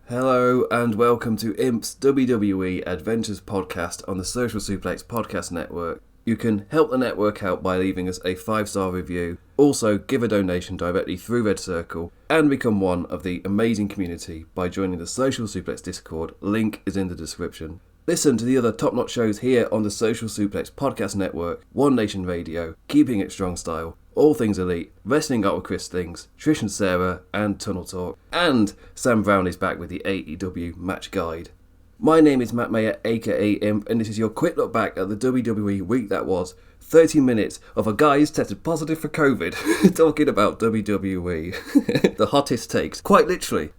Hello and welcome to Imp's WWE Adventures podcast on the Social Suplex Podcast Network. You can help the network out by leaving us a 5-star review, also give a donation directly through Red Circle, and become one of the amazing community by joining the Social Suplex Discord. Link is in the description. Listen to the other top-notch shows here on the Social Suplex Podcast Network, One Nation Radio, Keeping It Strong Style, All Things Elite, Wrestling Out with Chris Things, Trish and Sarah, and Tunnel Talk. And Sam Brown is back with the AEW Match Guide. My name is Matt Mayer, aka Imp, and this is your quick look back at the WWE week that was. 30 minutes of a guy who's tested positive for COVID, talking about WWE. The hottest takes, quite literally.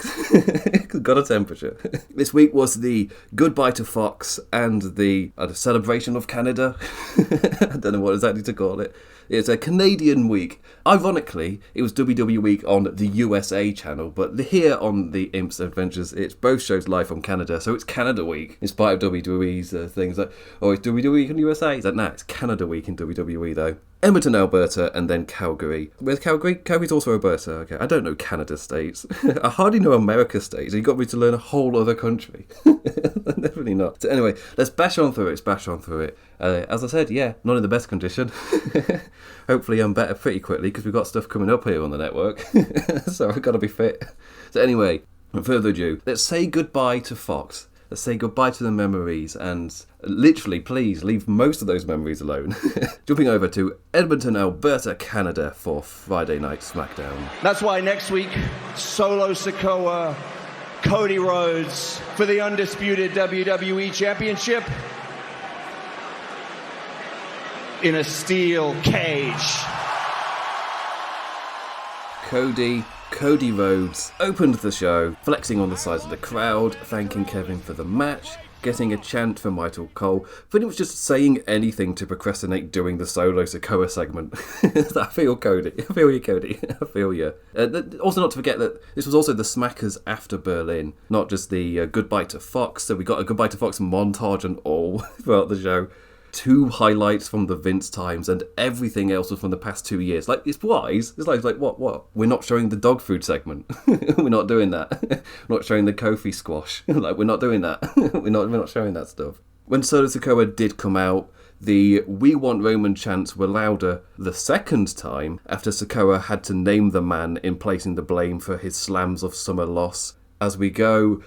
Got a temperature. This week was the goodbye to Fox and the celebration of Canada. I don't know what exactly to call it. It's a Canadian week. Ironically, it was WWE week on the USA channel, but here on the Imp's Adventures, it's both shows live from Canada, so it's Canada week, in spite of WWE's things. Like, oh, it's WWE week in USA? It's like, nah, it's Canada week in WWE, though. Edmonton, Alberta, and then Calgary. Where's Calgary? Calgary's also Alberta. Okay, I don't know Canada states. I hardly know America states. You got me to learn a whole other country. Definitely not. So anyway, let's bash on through it. As I said, yeah, not in the best condition. Hopefully I'm better pretty quickly because we've got stuff coming up here on the network. So I've got to be fit. So anyway, without further ado, let's say goodbye to Fox. Let's say goodbye to the memories and literally, please, leave most of those memories alone. Jumping over to Edmonton, Alberta, Canada for Friday Night SmackDown. That's why next week, Solo Sikoa, Cody Rhodes for the undisputed WWE Championship in a steel cage. Cody Rhodes opened the show, flexing on the sides of the crowd, thanking Kevin for the match, getting a chant from Michael Cole, pretty much just saying anything to procrastinate doing the Solo Sikoa segment. I feel Cody. I feel you, Cody. I feel you. Also, not to forget that this was also the Smackers after Berlin, not just the goodbye to Fox. So we got a goodbye to Fox montage and all throughout the show. 2 highlights from the Vince times, and everything else was from the past 2 years. Like, it's wise. It's like what? We're not showing the dog food segment. We're not doing that. We're not showing the Kofi squash. Like, we're not doing that. We're not showing that stuff. When Solo Sikoa did come out, the "We Want Roman" chants were louder the second time after Sikoa had to name the man in placing the blame for his Slams of Summer loss. As we go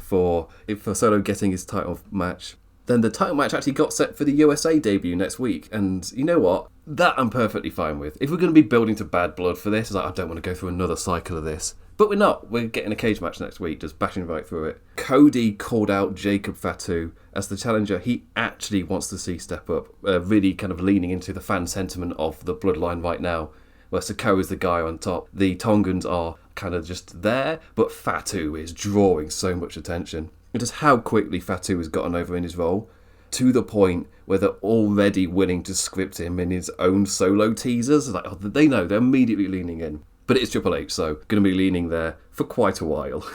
for Solo getting his title match. Then the title match actually got set for the USA debut next week, and you know what? That I'm perfectly fine with. If we're going to be building to bad blood for this, I don't want to go through another cycle of this. But we're not. We're getting a cage match next week, just bashing right through it. Cody called out Jacob Fatu as the challenger he actually wants to see step up, really kind of leaning into the fan sentiment of the bloodline right now, where Sikoa is the guy on top. The Tongans are kind of just there, but Fatu is drawing so much attention. And just how quickly Fatu has gotten over in his role, to the point where they're already willing to script him in his own solo teasers. Like, oh, they know, they're immediately leaning in. But it's Triple H, so going to be leaning there for quite a while.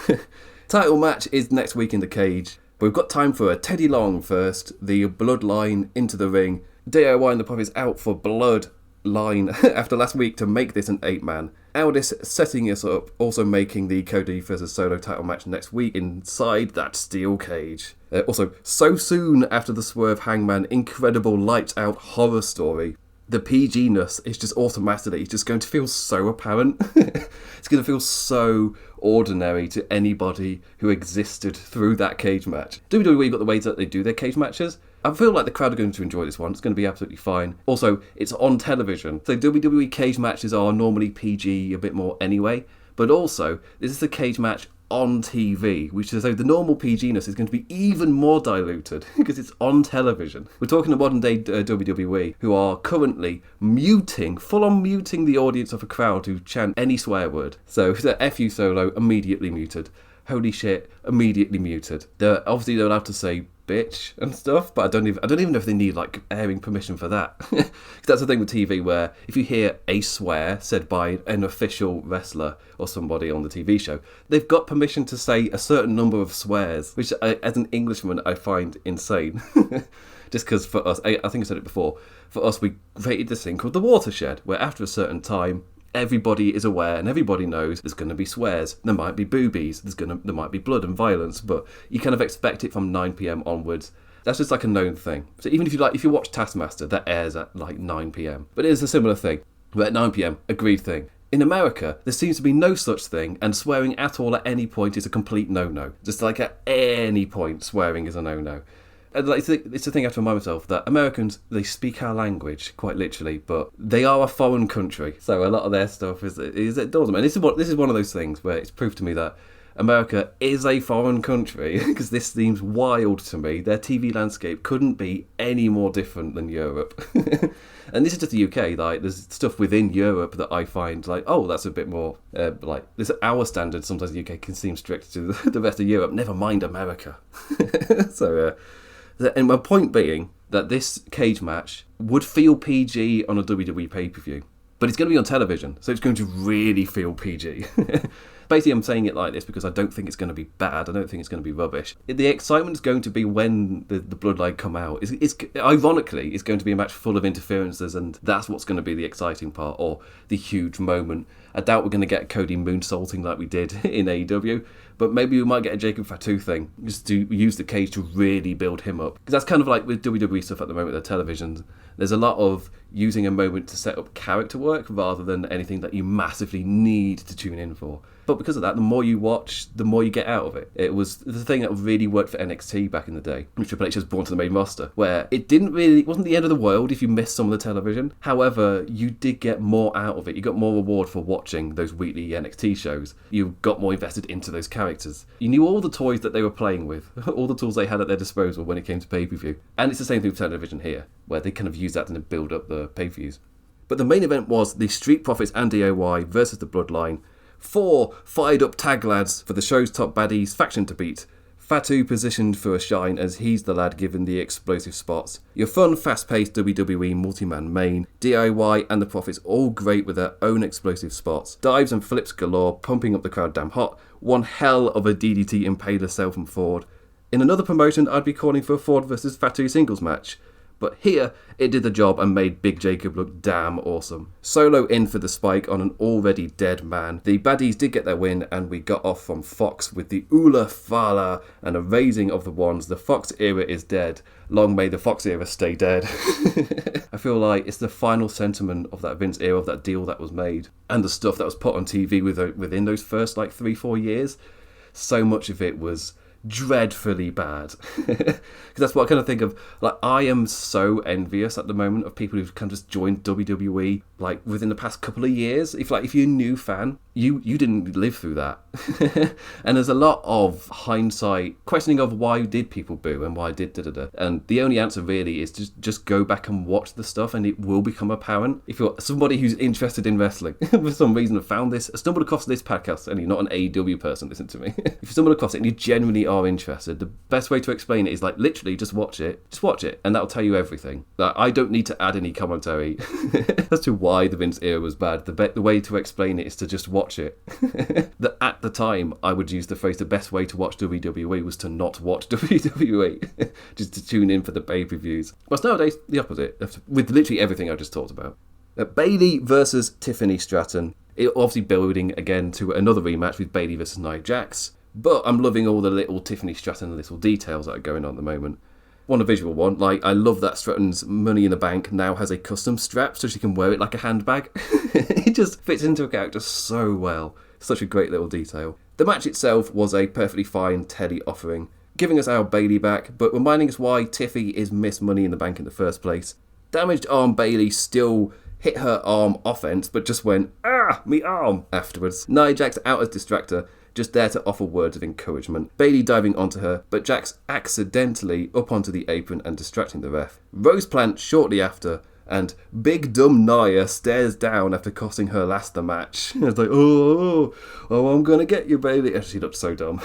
Title match is next week in the cage, but we've got time for a Teddy Long first, the Bloodline into the ring. DIY and the Puff is out for Bloodline after last week to make this an 8-man. Aldis setting us up, also making the Cody vs Solo title match next week inside that steel cage. Also, so soon after the Swerve Hangman incredible lights out horror story, the PG-ness is just automatically just going to feel so apparent. It's going to feel so ordinary to anybody who existed through that cage match. WWE got the way that they do their cage matches. I feel like the crowd are going to enjoy this one. It's going to be absolutely fine. Also, it's on television. So WWE cage matches are normally PG a bit more anyway. But also, this is a cage match on TV, which is so the normal PG-ness is going to be even more diluted because it's on television. We're talking about modern day WWE, who are currently full-on muting the audience of a crowd who chant any swear word. So F you Solo, immediately muted. Holy shit, immediately muted. They're allowed to say bitch and stuff, but I don't even know if they need like airing permission for that. That's the thing with TV, where if you hear a swear said by an official wrestler or somebody on the TV show, they've got permission to say a certain number of swears, which as an Englishman I find insane. Just because for us, I think I said it before, for us we created this thing called the watershed, where after a certain time Everybody is aware and everybody knows there's going to be swears, there might be boobies, there might be blood and violence, but you kind of expect it from 9 p.m. onwards. That's just like a known thing. So even if you watch Taskmaster, that airs at like 9 p.m. But it is a similar thing. But at 9 p.m, agreed thing. In America, there seems to be no such thing, and swearing at all at any point is a complete no-no. Just like at any point, swearing is a no-no. And like, it's a thing I have to remind myself that Americans, they speak our language, quite literally, but they are a foreign country. So a lot of their stuff is it doesn't. And this is one of those things where it's proved to me that America is a foreign country, because this seems wild to me. Their TV landscape couldn't be any more different than Europe. And this is just the UK. Like, there's stuff within Europe that I find like, oh, that's a bit more like this. Our standards sometimes the UK can seem strict to the rest of Europe. Never mind America. So, and my point being that this cage match would feel PG on a WWE pay-per-view, but it's going to be on television, so it's going to really feel PG. Basically, I'm saying it like this because I don't think it's going to be bad. I don't think it's going to be rubbish. The excitement is going to be when the Bloodline come out. Ironically, it's going to be a match full of interferences, and that's what's going to be the exciting part, or the huge moment. I doubt we're going to get Cody moonsaulting like we did in AEW, but maybe we might get a Jacob Fatu thing, just to use the cage to really build him up. Because that's kind of like with WWE stuff at the moment, the televisions. There's a lot of using a moment to set up character work rather than anything that you massively need to tune in for. But because of that, the more you watch, the more you get out of it. It was the thing that really worked for NXT back in the day, when Triple H was born to the main roster, where it wasn't the end of the world if you missed some of the television. However, you did get more out of it. You got more reward for watching those weekly NXT shows. You got more invested into those characters. You knew all the toys that they were playing with, all the tools they had at their disposal when it came to pay-per-view. And it's the same thing with television here, where they kind of use that to build up the pay-per-views. But the main event was the Street Profits and DIY versus the Bloodline. 4 fired-up tag lads for the show's top baddies faction to beat. Fatu positioned for a shine as he's the lad given the explosive spots. Your fun, fast-paced WWE multi-man main, DIY and the Profits all great with their own explosive spots. Dives and flips galore, pumping up the crowd damn hot. One hell of a DDT impaler sell from Ford. In another promotion, I'd be calling for a Ford versus Fatu singles match. But here, it did the job and made Big Jacob look damn awesome. Solo in for the spike on an already dead man. The baddies did get their win, and we got off from Fox with the Ula Fala and a raising of the wands. The Fox era is dead. Long may the Fox era stay dead. I feel like it's the final sentiment of that Vince era, of that deal that was made, and the stuff that was put on TV within those first 3-4 years. So much of it was dreadfully bad. Because that's what I kind of think of. Like, I am so envious at the moment of people who've kind of just joined WWE like within the past couple of years. If you're a new fan, you didn't live through that. And there's a lot of hindsight questioning of why did people boo and why did da-da-da. And the only answer really is just go back and watch the stuff, and it will become apparent. If you're somebody who's interested in wrestling for some reason, have found this, stumbled across this podcast, and you're not an AEW person, listen to me. If you stumbled across it and you genuinely are interested, the best way to explain it is literally just watch it, and that'll tell you everything. I don't need to add any commentary as to why the Vince era was bad. The way to explain it is to just watch it. At the time, I would use the phrase the best way to watch WWE was to not watch WWE, just to tune in for the pay-per-views. But nowadays, the opposite, with literally everything I just talked about. Bayley versus Tiffany Stratton. It obviously building again to another rematch with Bayley versus Nia Jax. But I'm loving all the little Tiffany Stratton little details that are going on at the moment. A visual one, I love that Stratton's Money in the Bank now has a custom strap so she can wear it like a handbag. It just fits into a character so well. Such a great little detail. The match itself was a perfectly fine telly offering, giving us our Bayley back, but reminding us why Tiffy is Miss Money in the Bank in the first place. Damaged arm Bayley still hit her arm offense, but just went, me arm, afterwards. Nia Jax out as distractor, just there to offer words of encouragement. Bayley diving onto her, but Jax accidentally up onto the apron and distracting the ref. Rose Plant shortly after, and Big Dumb Nia stares down after costing her last the match. It's like, oh, I'm gonna get you, Bayley. And she looked so dumb.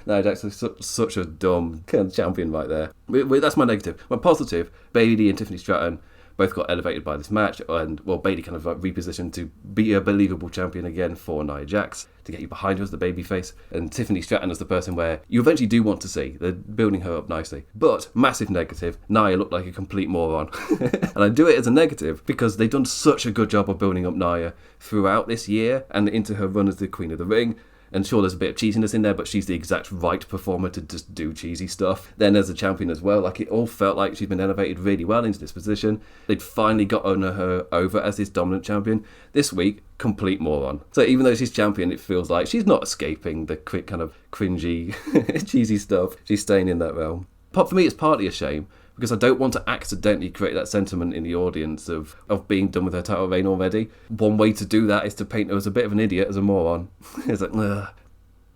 Nia Jax is such a dumb kind of champion right there. That's my negative. My positive, Bayley and Tiffany Stratton Both got elevated by this match, and, well, Bayley kind of like repositioned to be a believable champion again for Nia Jax, to get you behind her as the babyface, and Tiffany Stratton as the person where you eventually do want to see. They're building her up nicely. But, massive negative, Nia looked like a complete moron. And I do it as a negative because they've done such a good job of building up Nia throughout this year and into her run as the Queen of the Ring. And sure, there's a bit of cheesiness in there, but she's the exact right performer to just do cheesy stuff. Then as a champion as well, like, it all felt like she'd been elevated really well into this position. They'd finally gotten her over as this dominant champion. This week, complete moron. So even though she's champion, it feels like she's not escaping the quick kind of cringy, cheesy stuff. She's staying in that realm. But for me, it's partly a shame, because I don't want to accidentally create that sentiment in the audience of being done with her title reign already. One way to do that is to paint her as a bit of an idiot, as a moron. It's like, ugh.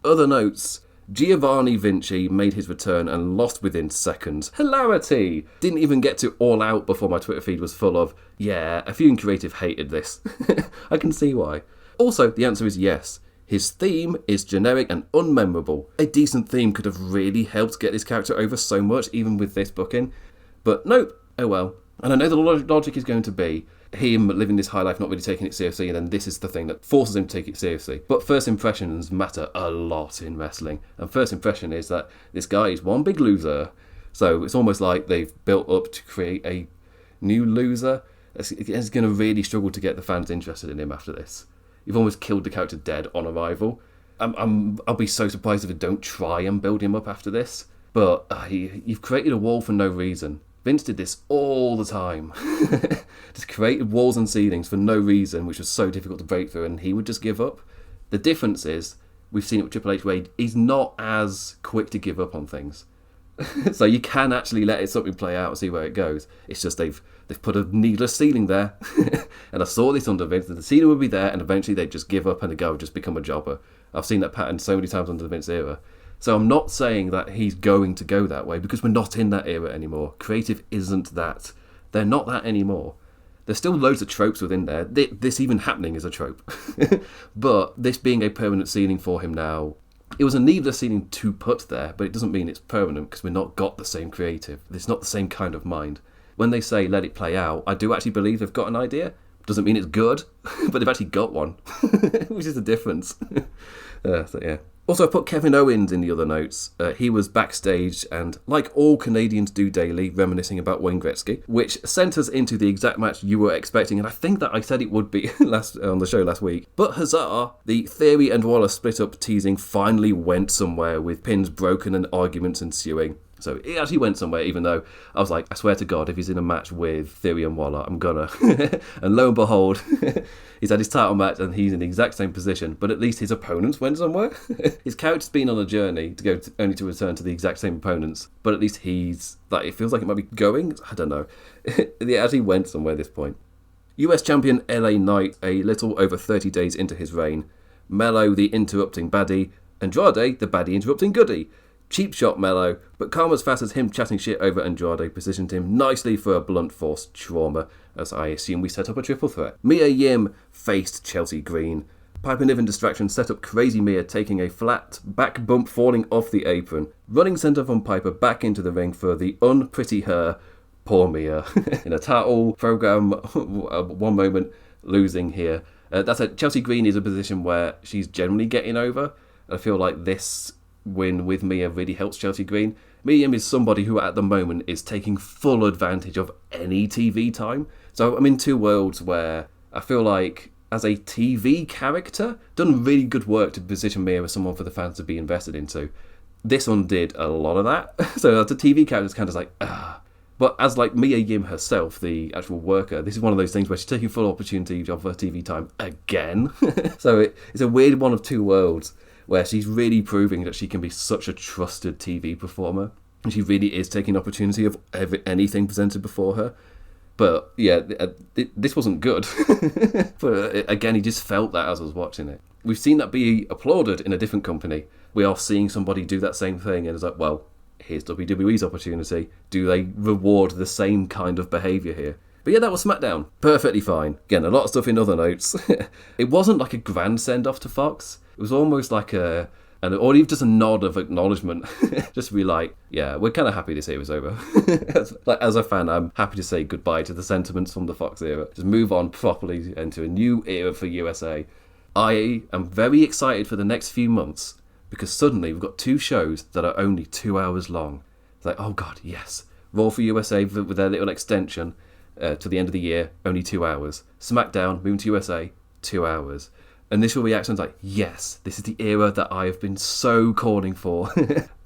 Other notes. Giovanni Vinci made his return and lost within seconds. Hilarity! Didn't even get to All Out before my Twitter feed was full of, yeah, a few in creative hated this. I can see why. Also, the answer is yes. His theme is generic and unmemorable. A decent theme could have really helped get this character over so much, even with this booking. But nope, oh well. And I know the logic is going to be him living this high life, not really taking it seriously, and then this is the thing that forces him to take it seriously. But first impressions matter a lot in wrestling. And first impression is that this guy is one big loser. So it's almost like they've built up to create a new loser. It's going to really struggle to get the fans interested in him after this. You've almost killed the character dead on arrival. I'll be so surprised if they don't try and build him up after this. But you've created a wall for no reason. Vince did this all the time. Just created walls and ceilings for no reason, which was so difficult to break through, and he would just give up. The difference is, we've seen it with Triple H, where he's not as quick to give up on things. So you can actually let something play out and see where it goes. It's just they've put a needless ceiling there. And I saw this under Vince, that the ceiling would be there, and eventually they'd just give up and the guy would just become a jobber. I've seen that pattern so many times under the Vince era. So I'm not saying that he's going to go that way, because we're not in that era anymore. Creative isn't that. They're not that anymore. There's still loads of tropes within there. This even happening is a trope. But this being a permanent ceiling for him now, it was a needless ceiling to put there, but it doesn't mean it's permanent, because we've not got the same creative. It's not the same kind of mind. When they say let it play out, I do actually believe they've got an idea. Doesn't mean it's good, but they've actually got one, which is the difference. So yeah. Also, I put Kevin Owens in the other notes. He was backstage and, like all Canadians do daily, reminiscing about Wayne Gretzky, which sent us into the exact match you were expecting, and I think that I said it would be on the show last week. But huzzah, the Theory and Waller split-up teasing finally went somewhere, with pins broken and arguments ensuing. So it actually went somewhere, even though I was like, I swear to God, if he's in a match with Theory and Waller, I'm gonna. And lo and behold, he's had his title match and he's in the exact same position, but at least his opponents went somewhere. His character's been on a journey to go only to return to the exact same opponents, but at least he's, like, it feels like it might be going. I don't know. It actually went somewhere at this point. US champion LA Knight, a little over 30 days into his reign. Mello, the interrupting baddie. Andrade, the baddie interrupting goodie. Cheap shot Mello, but calm as fast as him chatting shit over Andrade positioned him nicely for a blunt force trauma, as I assume we set up a triple threat. Mia Yim faced Chelsea Green. Piper Niven distraction set up Crazy Mia taking a flat back bump falling off the apron. Running centre from Piper back into the ring for the unpretty her, poor Mia. In a title program, one moment losing here. That said, Chelsea Green is a position where she's generally getting over. I feel like this win with Mia really helps Chelsea Green. Mia Yim is somebody who at the moment is taking full advantage of any TV time. So I'm in two worlds where I feel like as a TV character, done really good work to position Mia as someone for the fans to be invested into. This one did a lot of that. So as a TV character, it's kind of like, ah. But as like Mia Yim herself, the actual worker, this is one of those things where she's taking full opportunity of her TV time again. So it's a weird one of two worlds, where she's really proving that she can be such a trusted TV performer. And she really is taking opportunity of anything presented before her. But yeah, this wasn't good. But again, he just felt that as I was watching it. We've seen that be applauded in a different company. We are seeing somebody do that same thing, and it's like, well, here's WWE's opportunity. Do they reward the same kind of behaviour here? But yeah, that was SmackDown. Perfectly fine. Again, a lot of stuff in other notes. It wasn't like a grand send-off to Fox. It was almost like a or even just a nod of acknowledgement, just to be like, yeah, we're kind of happy this era's over. As a fan, I'm happy to say goodbye to the sentiments from the Fox era. Just move on properly into a new era for USA. I am very excited for the next few months because suddenly we've got 2 shows that are only 2 hours long. It's like, oh God, yes. Raw for USA with their little extension to the end of the year, only 2 hours. SmackDown, moving to USA, 2 hours. Initial reactions like, yes, this is the era that I have been so calling for.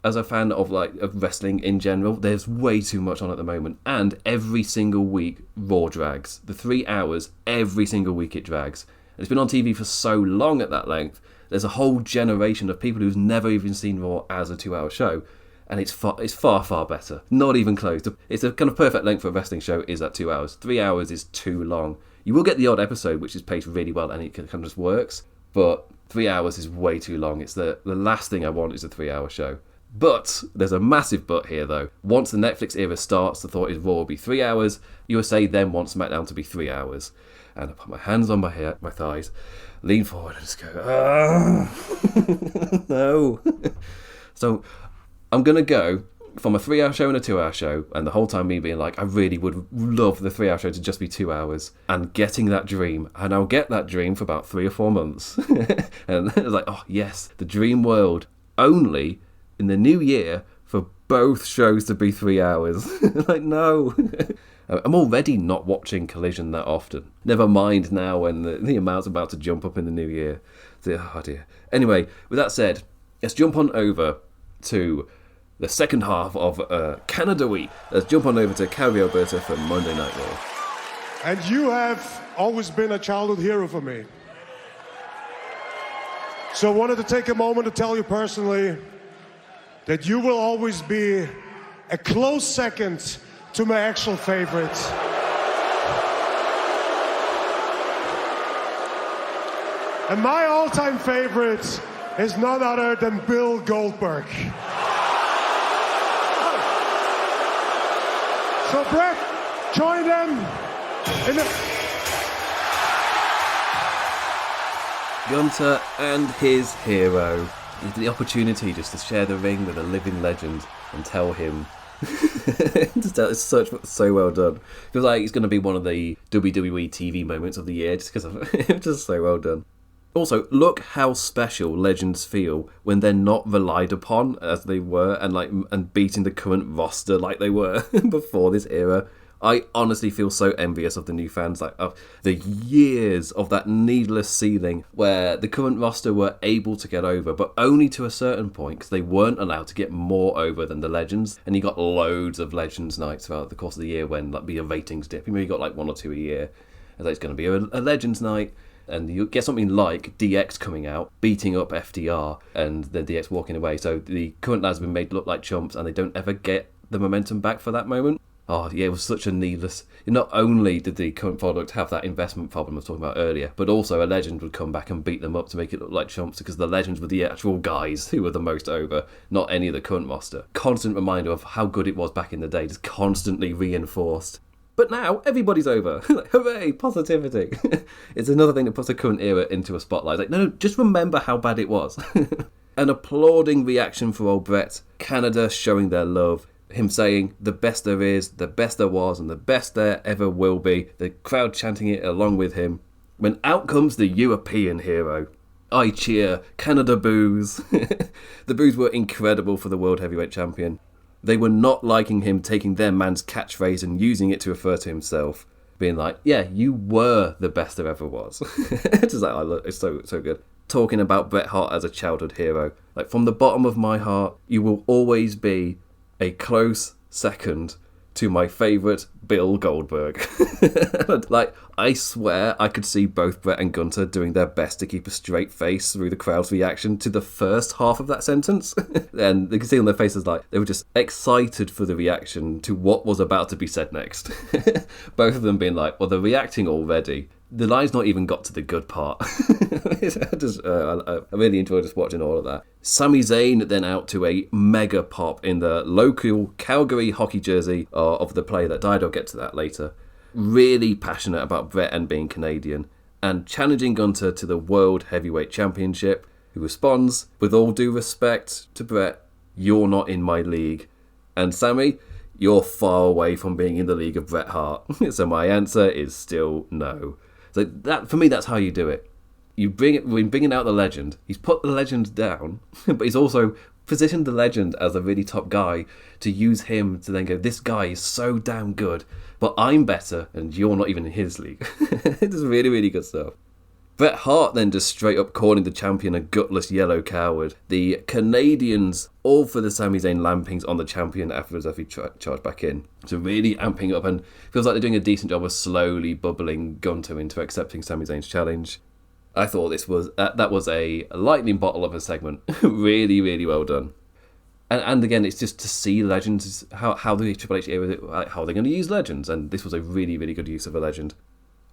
As a fan of wrestling in general, there's way too much on at the moment. And every single week, Raw drags. The 3 hours, every single week it drags. And it's been on TV for so long at that length, there's a whole generation of people who've never even seen Raw as a 2 hour show. And it's far, far better. Not even close. It's a kind of perfect length for a wrestling show is at 2 hours. 3 hours is too long. You will get the odd episode which is paced really well and it kind of just works. But 3 hours is way too long. It's the last thing I want is a 3 hour show. But there's a massive but here though. Once the Netflix era starts, the thought is Raw will be 3 hours. USA then wants SmackDown to be 3 hours. And I put my hands on my thighs, lean forward and just go, no. So I'm going to go from a 3 hour show and a 2 hour show, and the whole time me being like, I really would love the 3 hour show to just be 2 hours, and getting that dream. And I'll get that dream for about 3 or 4 months. And it's like, oh yes, the dream world. Only in the new year for both shows to be 3 hours. Like, no. I'm already not watching Collision that often. Never mind now when the amount's about to jump up in the new year. Oh dear. Anyway, with that said, let's jump on over to the second half of Canada Week. Let's jump on over to Calgary, Alberta for Monday Night Raw. And you have always been a childhood hero for me. So I wanted to take a moment to tell you personally that you will always be a close second to my actual favorite. And my all-time favorite is none other than Bill Goldberg. So Brett, join them in the... Gunther and his hero. The opportunity just to share the ring with a living legend and tell him. It's so well done. Feels like it's going to be one of the WWE TV moments of the year just because of it's just so well done. Also, look how special legends feel when they're not relied upon as they were and beating the current roster like they were before this era. I honestly feel so envious of the new fans, of the years of that needless ceiling where the current roster were able to get over, but only to a certain point because they weren't allowed to get more over than the legends. And you got loads of legends nights throughout the course of the year when be a ratings dip. You got 1 or 2 a year. And it's going to be a legends night. And you get something like DX coming out, beating up FDR, and then DX walking away. So the current lads have been made to look like chumps, and they don't ever get the momentum back for that moment. Oh, yeah, it was such a needless... Not only did the current product have that investment problem I was talking about earlier, but also a legend would come back and beat them up to make it look like chumps because the legends were the actual guys who were the most over, not any of the current roster. Constant reminder of how good it was back in the day, just constantly reinforced. But now, everybody's over. Hooray, positivity. It's another thing that puts the current era into a spotlight. No, just remember how bad it was. An applauding reaction for old Bret. Canada showing their love. Him saying, the best there is, the best there was, and the best there ever will be. The crowd chanting it along with him. When out comes the European hero. I cheer, Canada boos. The boos were incredible for the World Heavyweight Champion. They were not liking him taking their man's catchphrase and using it to refer to himself. Being like, yeah, you were the best there ever was. It's just it's so good. Talking about Bret Hart as a childhood hero. From the bottom of my heart, you will always be a close second to my favourite Bill Goldberg. I swear I could see both Bret and Gunther doing their best to keep a straight face through the crowd's reaction to the first half of that sentence. And you can see on their faces they were just excited for the reaction to what was about to be said next. Both of them being well, they're reacting already. The line's not even got to the good part. I really enjoyed just watching all of that. Sami Zayn then out to a mega pop in the local Calgary hockey jersey of the player that died. I'll get to that later. Really passionate about Bret and being Canadian. And challenging Gunther to the World Heavyweight Championship. who responds, with all due respect to Bret, you're not in my league. And Sammy, you're far away from being in the league of Bret Hart. So my answer is still no. So that, for me, that's how you do it. When bringing out the legend, he's put the legend down, but he's also positioned the legend as a really top guy to use him to then go, this guy is so damn good, but I'm better and you're not even in his league. It's really, really good stuff. Bret Hart then just straight up calling the champion a gutless yellow coward. The Canadians all for the Sami Zayn lampings on the champion afterwards as he charged back in. So really amping up, and feels like they're doing a decent job of slowly bubbling Gunter into accepting Sami Zayn's challenge. I thought this was that was a lightning bottle of a segment. Really, really well done. And again, it's just to see legends, how the Triple H era, how they're going to use legends, and this was a really, really good use of a legend.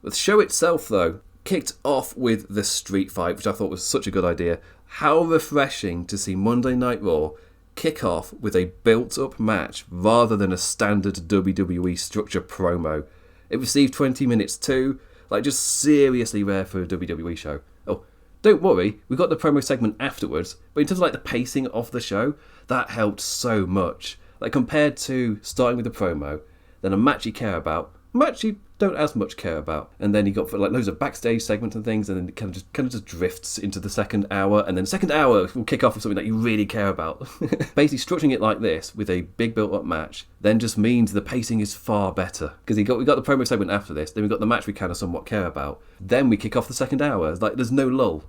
The show itself, though, kicked off with the street fight, which I thought was such a good idea. How refreshing to see Monday Night Raw kick off with a built-up match rather than a standard WWE structure promo. It received 20 minutes too. Like, just seriously rare for a WWE show. Oh, don't worry, we got the promo segment afterwards, but in terms of like the pacing of the show, that helped so much. Like, compared to starting with the promo, then a match you care about, a match you don't as much care about, and then you got like loads of backstage segments and things, and then it kind of just drifts into the second hour, and then the second hour will kick off with something that you really care about. Basically, structuring it like this with a big built-up match then just means the pacing is far better, because we got the promo segment after this, then we got the match we kind of somewhat care about, then we kick off the second hour. It's like there's no lull.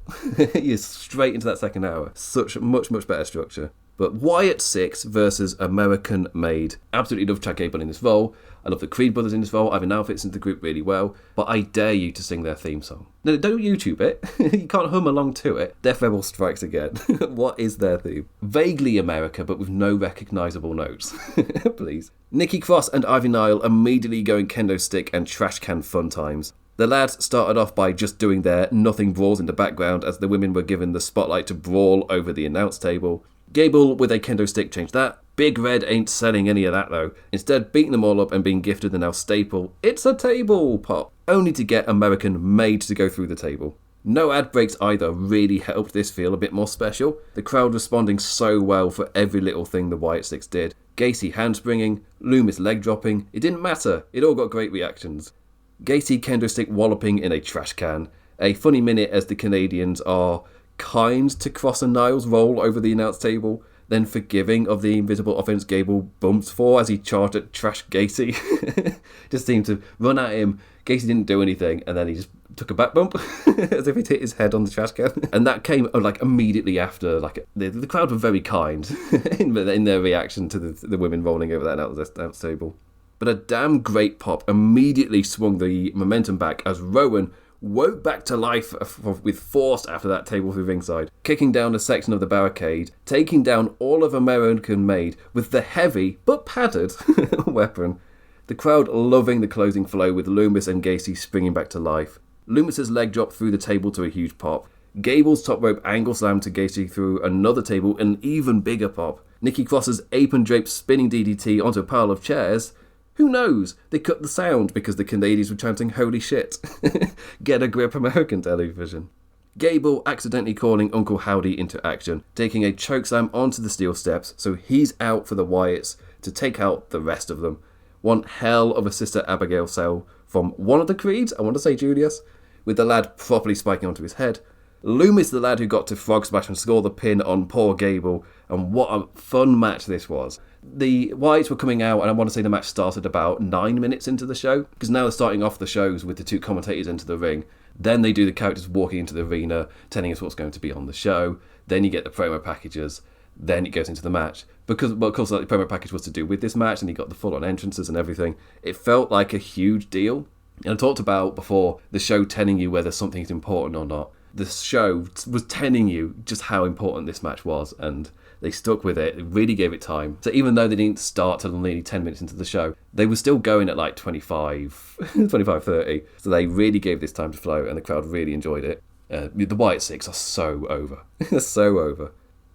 You're straight into that second hour. Such much better structure. But Wyatt 6 versus American Made. Absolutely love Chad Gable in this role. I love the Creed brothers in this role. Ivan now fits into the group really well. But I dare you to sing their theme song. No, don't YouTube it. You can't hum along to it. Death Rebel strikes again. What is their theme? Vaguely America, but with no recognisable notes. Please. Nikki Cross and Ivy Nile immediately going kendo stick and trash can fun times. The lads started off by just doing their nothing brawls in the background as the women were given the spotlight to brawl over the announce table. Gable with a kendo stick changed that. Big Red ain't selling any of that though. Instead, beating them all up and being gifted the now staple, it's a table pop, only to get American Made to go through the table. No ad breaks either really helped this feel a bit more special. The crowd responding so well for every little thing the Wyatt Six did. Gacy handspringing, Loomis leg dropping, it didn't matter, it all got great reactions. Gacy kendo stick walloping in a trash can. A funny minute as the Canadians are kind to Cross and Niles roll over the announce table, then forgiving of the invisible offense Gable bumps for as he charged at Trash Gacy. Just seemed to run at him. Gacy didn't do anything, and then he just took a back bump as if he'd hit his head on the trash can. And that came like immediately after. Like the crowd were very kind in their reaction to the women rolling over that announce table. But a damn great pop immediately swung the momentum back as Rowan woke back to life with force after that table through ringside, kicking down a section of the barricade, taking down all of American Made with the heavy but padded weapon. The crowd loving the closing flow with Loomis and Gacy springing back to life. Loomis's leg drop through the table to a huge pop. Gable's top rope angle slam to Gacy through another table, an even bigger pop. Nikki Cross's apron draped spinning DDT onto a pile of chairs. Who knows? They cut the sound because the Canadians were chanting holy shit. Get a grip, American television. Gable accidentally calling Uncle Howdy into action, taking a chokeslam onto the steel steps, so he's out for the Wyatts to take out the rest of them. One hell of a Sister Abigail sell from one of the Creeds, I want to say Julius, with the lad properly spiking onto his head. Loomis, the lad who got to frog smash and score the pin on poor Gable, and what a fun match this was. The Wyatts were coming out, and I want to say the match started about 9 minutes into the show, because now they're starting off the shows with the two commentators into the ring. Then they do the characters walking into the arena, telling us what's going to be on the show. Then you get the promo packages. Then it goes into the match. Because, well, of course, like, the promo package was to do with this match, and you got the full-on entrances and everything. It felt like a huge deal. And I talked about before the show telling you whether something's important or not. The show was telling you just how important this match was, and they stuck with it. They really gave it time. So even though they didn't start till nearly 10 minutes into the show, they were still going at like 25-30. So they really gave this time to flow, and the crowd really enjoyed it. The Wyatt Six are so over. They're so over.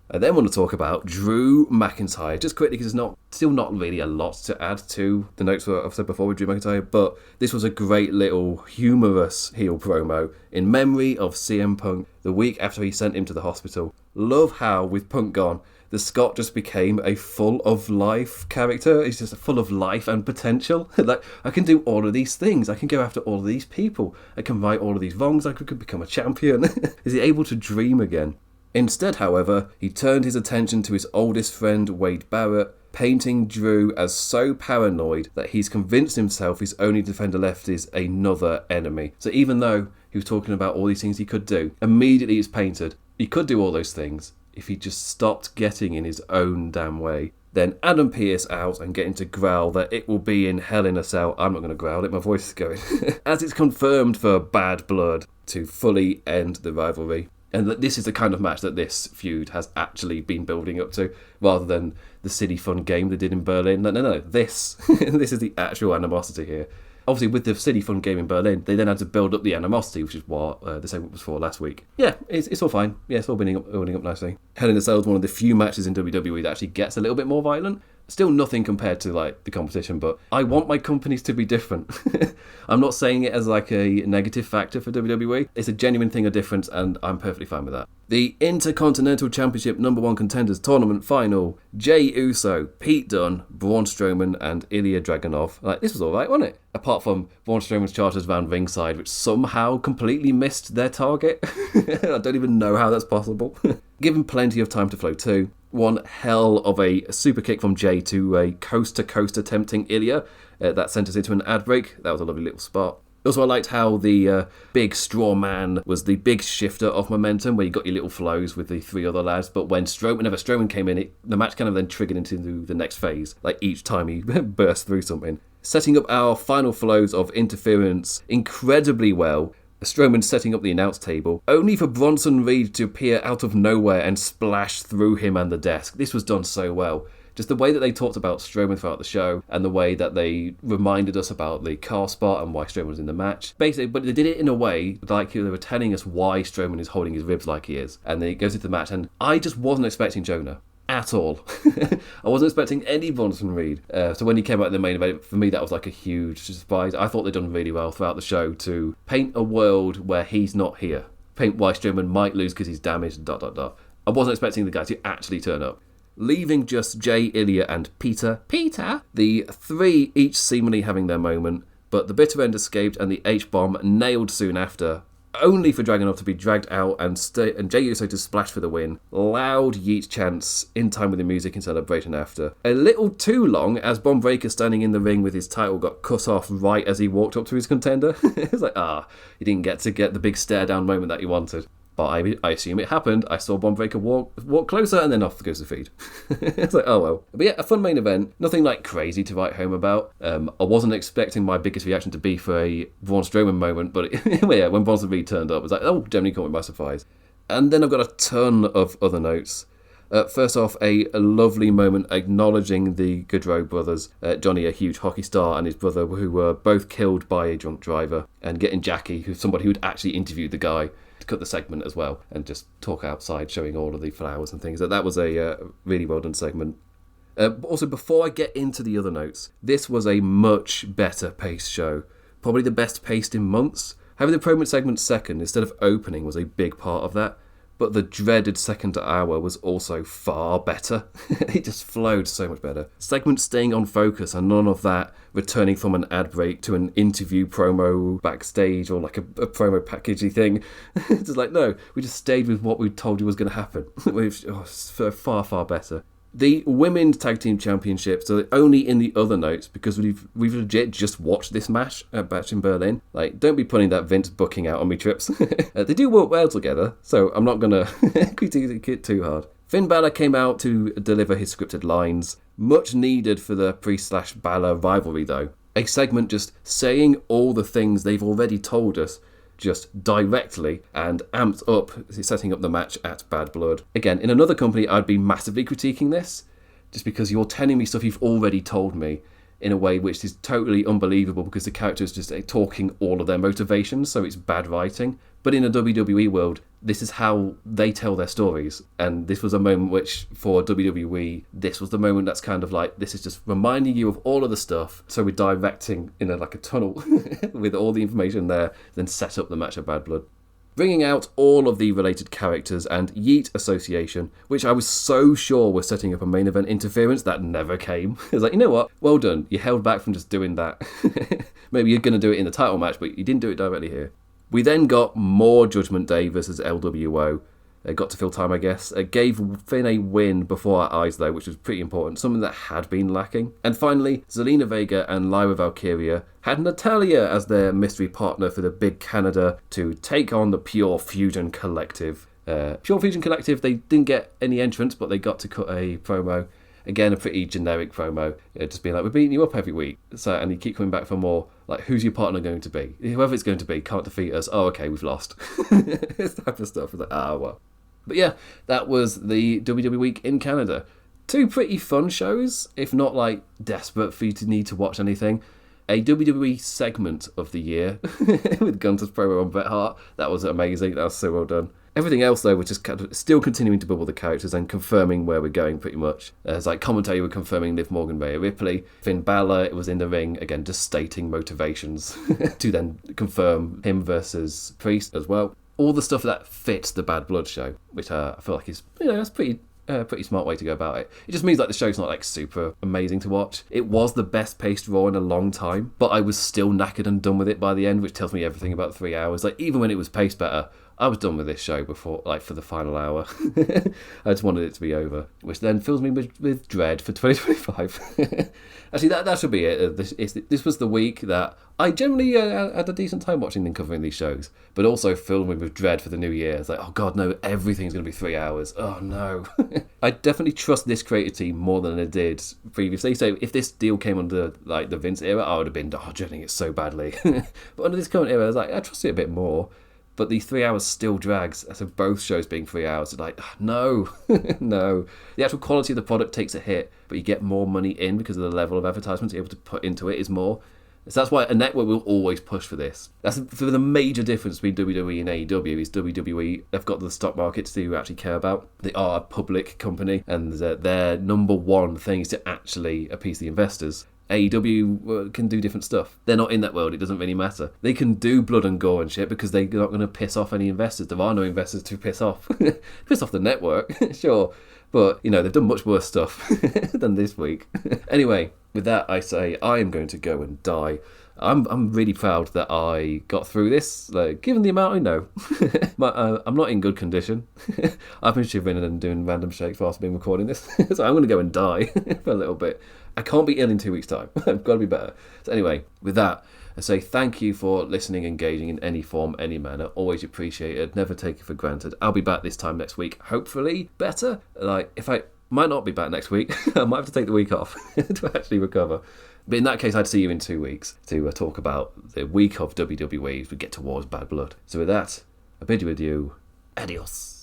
I then want to talk about Drew McIntyre, just quickly because there's still not really a lot to add to the notes I've said before with Drew McIntyre, but this was a great little humorous heel promo in memory of CM Punk the week after he sent him to the hospital. Love how, with Punk gone, the Scot just became a full-of-life character. He's just full of life and potential. Like, I can do all of these things. I can go after all of these people. I can right all of these wrongs. I could become a champion. Is he able to dream again? Instead, however, he turned his attention to his oldest friend, Wade Barrett, painting Drew as so paranoid that he's convinced himself his only defender left is another enemy. So even though he was talking about all these things he could do, immediately it's painted. He could do all those things if he just stopped getting in his own damn way. Then Adam Pearce out and getting to growl that it will be in Hell in a Cell. I'm not going to growl it, my voice is going. As it's confirmed for Bad Blood to fully end the rivalry. And this is the kind of match that this feud has actually been building up to, rather than the silly fun game they did in Berlin. No. This is the actual animosity here. Obviously, with the silly fun game in Berlin, they then had to build up the animosity, which is what the segment was for last week. Yeah, it's all fine. Yeah, it's all building up nicely. Hell in a Cell is one of the few matches in WWE that actually gets a little bit more violent. Still nothing compared to like the competition, but I want my companies to be different. I'm not saying it as like a negative factor for WWE. It's a genuine thing of difference, and I'm perfectly fine with that. The Intercontinental Championship #1 Contenders Tournament Final. Jey Uso, Pete Dunne, Braun Strowman, and Ilya Dragunov. Like, this was alright, wasn't it? Apart from Braun Strowman's charters around ringside, which somehow completely missed their target. I don't even know how that's possible. Given plenty of time to flow too. One hell of a super kick from Jey to a coast-to-coast attempting Ilya. That sent us into an ad break. That was a lovely little spot. Also, I liked how the big straw man was the big shifter of momentum, where you got your little flows with the three other lads. But whenever Strowman came in, the match kind of then triggered into the next phase, like each time he burst through something. Setting up our final flows of interference incredibly well. Strowman setting up the announce table, only for Bronson Reed to appear out of nowhere and splash through him and the desk. This was done so well. Just the way that they talked about Strowman throughout the show, and the way that they reminded us about the car spot and why Strowman was in the match. Basically, but they did it in a way like they were telling us why Strowman is holding his ribs like he is. And then it goes into the match, and I just wasn't expecting Jonah. At all. I wasn't expecting any Bronson Reed. So when he came out in the main event, for me that was like a huge surprise. I thought they'd done really well throughout the show to paint a world where he's not here. Paint why Strowman might lose because he's damaged, ... I wasn't expecting the guy to actually turn up. Leaving just Jey, Ilya and Peter, the three each seemingly having their moment, but the bitter end escaped and the H-bomb nailed soon after, only for Dragunov to be dragged out and Jey Uso to splash for the win. Loud yeet chants in time with the music in celebration after. A little too long, as Bron Breakker standing in the ring with his title got cut off right as he walked up to his contender. It's like, he didn't get the big stare down moment that he wanted. But I assume it happened. I saw Bron Breakker walk closer, and then off goes the feed. It's like, oh well. But yeah, a fun main event. Nothing like crazy to write home about. I wasn't expecting my biggest reaction to be for a Braun Strowman moment, but yeah, when Bronson Reed turned up, it was like, oh, generally caught me by surprise. And then I've got a ton of other notes. First off, a lovely moment acknowledging the Goodrow brothers, Johnny, a huge hockey star, and his brother, who were both killed by a drunk driver, and getting Jackie, who's somebody who'd actually interviewed the guy, to cut the segment as well, and just talk outside, showing all of the flowers and things. That was a really well done segment. Also, before I get into the other notes, this was a much better paced show. Probably the best paced in months. Having the promo segment second instead of opening was a big part of that. But the dreaded second hour was also far better. It just flowed so much better. Segment staying on focus and none of that returning from an ad break to an interview promo backstage or like a promo packagey thing. It's just like, no, we just stayed with what we told you was going to happen. It's far, far better. The Women's Tag Team Championships are only in the other notes because we've legit just watched this match in Berlin. Like, don't be putting that Vince booking out on me, Trips. They do work well together, so I'm not going to critique it too hard. Finn Balor came out to deliver his scripted lines. Much needed for the Priest/Balor rivalry, though. A segment just saying all the things they've already told us, just directly, and amped up, setting up the match at Bad Blood. Again, in another company, I'd be massively critiquing this, just because you're telling me stuff you've already told me in a way which is totally unbelievable because the characters just talking all of their motivations, so it's bad writing. But in a WWE world, this is how they tell their stories. And this was a moment which, for WWE, this was the moment that's kind of like, this is just reminding you of all of the stuff. So we're directing in a tunnel with all the information there, then set up the match of Bad Blood. Bringing out all of the related characters and Yeet Association, which I was so sure was setting up a main event interference, that never came. It's like, you know what? Well done. You held back from just doing that. Maybe you're going to do it in the title match, but you didn't do it directly here. We then got more Judgment Day versus LWO. Got to fill time, I guess. Gave Finn a win before our eyes, though, which was pretty important, something that had been lacking. And finally, Zelina Vega and Lyra Valkyria had Natalya as their mystery partner for the Big Canada to take on the Pure Fusion Collective. Pure Fusion Collective, they didn't get any entrance, but they got to cut a promo. Again, a pretty generic promo, just being like, we're beating you up every week. So, and you keep coming back for more, like, who's your partner going to be? Whoever it's going to be can't defeat us. Oh, okay, we've lost. This type of stuff. It's like, well. But yeah, that was the WWE Week in Canada. 2 pretty fun shows, if not desperate for you to need to watch anything. A WWE segment of the year with Gunther's promo on Bret Hart. That was amazing. That was so well done. Everything else, though, was just kind of still continuing to bubble the characters and confirming where we're going pretty much. As commentary were confirming Liv Morgan, Rhea Ripley. Finn Balor was in the ring, again, just stating motivations to then confirm him versus Priest as well. All the stuff that fits the Bad Blood show, which I feel like is, that's pretty smart way to go about it. It just means the show's not super amazing to watch. It was the best paced Raw in a long time, but I was still knackered and done with it by the end, which tells me everything about 3 hours. Even when it was paced better, I was done with this show before, for the final hour. I just wanted it to be over, which then fills me with dread for 2025. Actually, that should be it. This was the week that I generally had a decent time watching and covering these shows, but also filled me with dread for the new year. It's like, oh god, no, everything's going to be 3 hours. Oh no. I definitely trust this creative team more than I did previously. So if this deal came under the Vince era, I would have been dreading it so badly. But under this current era, I was I trust it a bit more. But these 3 hours still drags. So both shows being 3 hours, it's no, no. The actual quality of the product takes a hit, but you get more money in because of the level of advertisements you're able to put into it is more. So that's why a network will always push for this. That's for the major difference between WWE and AEW is WWE, they've got the stock market to actually care about. They are a public company, and their number one thing is to actually appease the investors. AEW can do different stuff. They're not in that world, it doesn't really matter. They can do blood and gore and shit because they're not going to piss off any investors. There are no investors to piss off. Piss off the network, sure. But, they've done much worse stuff than this week. Anyway, with that, I say I am going to go and die. I'm really proud that I got through this, given the amount I know. I'm not in good condition. I've been shivering and doing random shakes whilst I've been recording this. So I'm going to go and die for a little bit. I can't be ill in 2 weeks' time. I've got to be better. So anyway, with that, I say thank you for listening, engaging in any form, any manner. Always appreciated. Never take it for granted. I'll be back this time next week. Hopefully better. If I might not be back next week, I might have to take the week off to actually recover. But in that case, I'd see you in 2 weeks to talk about the week of WWE as we get towards Bad Blood. So with that, I bid you adieu. Adios.